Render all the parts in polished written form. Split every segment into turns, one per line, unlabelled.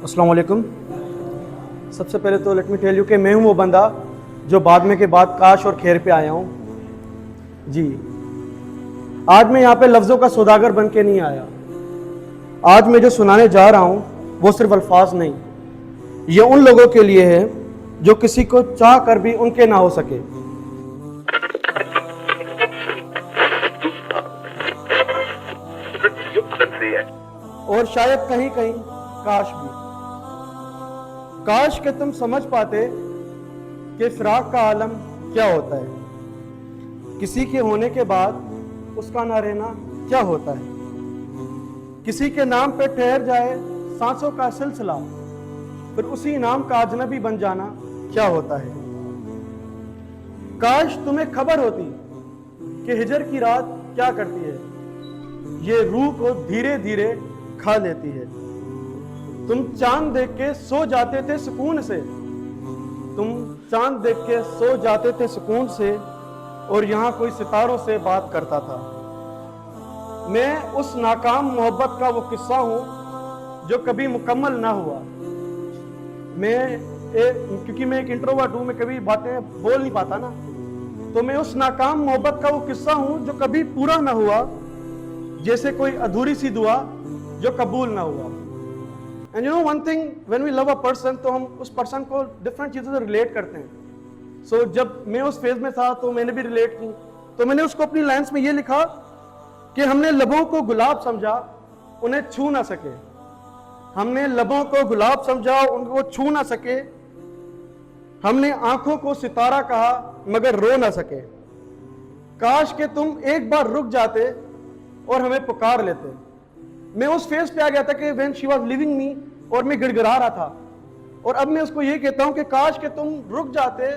अस्सलाम वालेकुम। सबसे पहले तो लेट मी टेल यू कि मैं हूँ वो बंदा जो बाद में के बाद काश और खैर पे आया हूँ जी। आज मैं यहाँ पे लफ्ज़ों का सौदागर बन के नहीं आया। आज मैं जो सुनाने जा रहा हूँ वो सिर्फ अल्फाज नहीं, ये उन लोगों के लिए है जो किसी को चाह कर भी उनके ना हो सके। और शायद कहीं कहीं काश के तुम समझ पाते कि फिराक का आलम क्या होता है, किसी के होने के बाद उसका ना रहना क्या होता है, किसी के नाम पे ठहर जाए सांसों का सिलसिला, फिर उसी नाम का अजनबी बन जाना क्या होता है। काश तुम्हें खबर होती कि हिजर की रात क्या करती है, ये रूह को धीरे धीरे खा लेती है। तुम चांद देख के सो जाते थे सुकून से, तुम चांद देख के सो जाते थे सुकून से, और यहां कोई सितारों से बात करता था। मैं उस नाकाम मोहब्बत का वो किस्सा हूं जो कभी मुकम्मल ना हुआ। क्योंकि मैं एक इंट्रोवर्ट हूं, मैं कभी बातें बोल नहीं पाता ना, तो मैं उस नाकाम मोहब्बत का वो किस्सा हूं जो कभी पूरा ना हुआ, जैसे कोई अधूरी सी दुआ जो कबूल ना हुआ। And you know one thing, when we love a person तो हम उस पर्सन को डिफरेंट चीज़ों से रिलेट करते हैं। सो जब मैं उस फेज में था तो मैंने भी रिलेट की, तो मैंने उसको अपनी लाइन्स में ये लिखा कि हमने लबों को गुलाब समझा उन्हें छू ना सके, हमने लबों को गुलाब समझा उनको छू ना सके, हमने आंखों को सितारा कहा मगर रो ना सके। काश के तुम एक बार रुक जाते और हमें पुकार लेते। मैं उस फेज पे आ गया था कि व्हेन शी वाज लिविंग मी, और मैं गिड़गिड़ा रहा था, और अब मैं उसको ये कहता हूं कि काश के तुम रुक जाते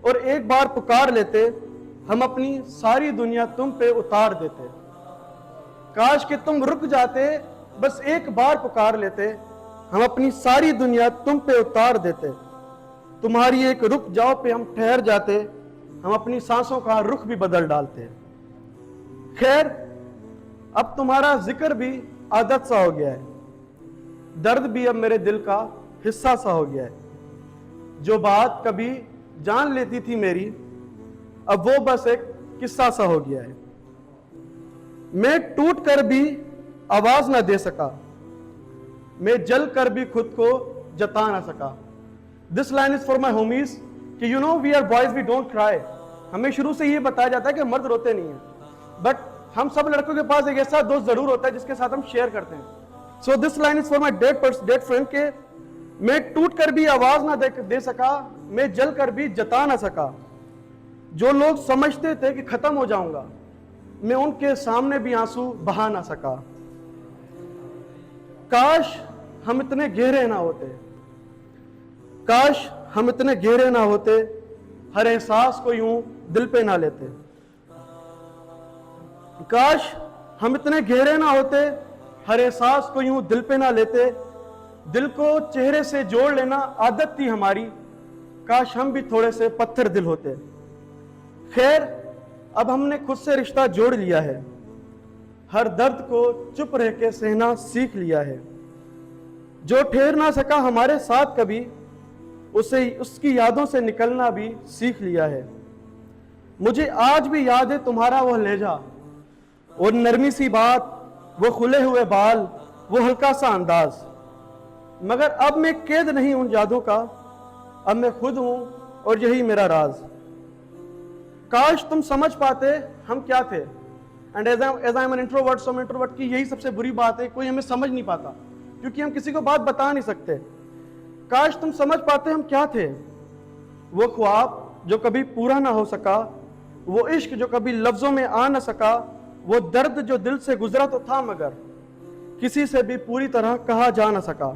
और एक बार पुकार लेते, हम अपनी सारी दुनिया तुम पे उतार देते। काश के तुम रुक जाते, बस एक बार पुकार लेते, हम अपनी सारी दुनिया तुम पे उतार देते। तुम्हारी एक रुक जाओ पे हम ठहर जाते, हम अपनी सांसों का रुख भी बदल डालते। खैर, अब तुम्हारा जिक्र भी आदत सा हो गया है, दर्द भी अब मेरे दिल का हिस्सा सा हो गया है। जो बात कभी जान लेती थी मेरी, अब वो बस एक किस्सा सा हो गया है। मैं टूट कर भी आवाज ना दे सका, मैं जल कर भी खुद को जता ना सका। This line is for my homies कि you know we are boys we don't cry. हमें शुरू से ये बताया जाता है कि मर्द रोते नहीं है, बट हम सब लड़कों के पास एक ऐसा दोस्त जरूर होता है जिसके साथ हम शेयर करते हैं। So this line is for my dead friend के मैं टूट कर भी आवाज ना दे सका, मैं जल कर भी जता ना सका। जो लोग समझते थे कि खत्म हो जाऊंगा, मैं उनके सामने भी आंसू बहा ना सका। काश हम इतने गहरे ना होते, काश हम इतने गहरे ना होते, हर एहसास को यूं दिल पे ना लेते। काश हम इतने गहरे ना होते, हर एहसास को यूं दिल पे ना लेते। दिल को चेहरे से जोड़ लेना आदत थी हमारी, काश हम भी थोड़े से पत्थर दिल होते। खैर, अब हमने खुद से रिश्ता जोड़ लिया है, हर दर्द को चुप रह के सहना सीख लिया है। जो ठहर ना सका हमारे साथ कभी, उसे उसकी यादों से निकलना भी सीख लिया है। मुझे आज भी याद है तुम्हारा वह लहजा, और नरमी सी बात, वो खुले हुए बाल, वो हल्का सा अंदाज। मगर अब मैं कैद नहीं उन यादों का, अब मैं खुद हूं और यही मेरा राज। काश तुम समझ पाते हम क्या थे। And as I am an introvert, so introvert की यही सबसे बुरी बात है, कोई हमें समझ नहीं पाता क्योंकि हम किसी को बात बता नहीं सकते। काश तुम समझ पाते हम क्या थे। वो ख्वाब जो कभी पूरा ना हो सका, वो इश्क जो कभी लफ्जों में आ ना सका, वो दर्द जो दिल से गुजरा तो था मगर किसी से भी पूरी तरह कहा जा ना सका।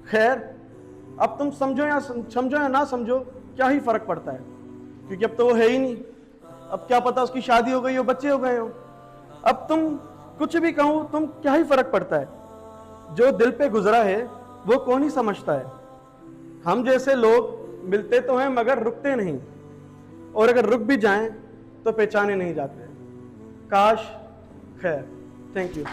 खैर, अब तुम समझो या ना समझो, क्या ही फर्क पड़ता है, क्योंकि अब तो वो है ही नहीं। अब क्या पता उसकी शादी हो गई हो, बच्चे हो गए हो। अब तुम कुछ भी कहो, तुम क्या ही फर्क पड़ता है। जो दिल पे गुजरा है वो कौन ही समझता है। हम जैसे लोग मिलते तो हैं मगर रुकते नहीं, और अगर रुक भी जाएं तो पहचाने नहीं जाते। काश। खैर, थैंक यू।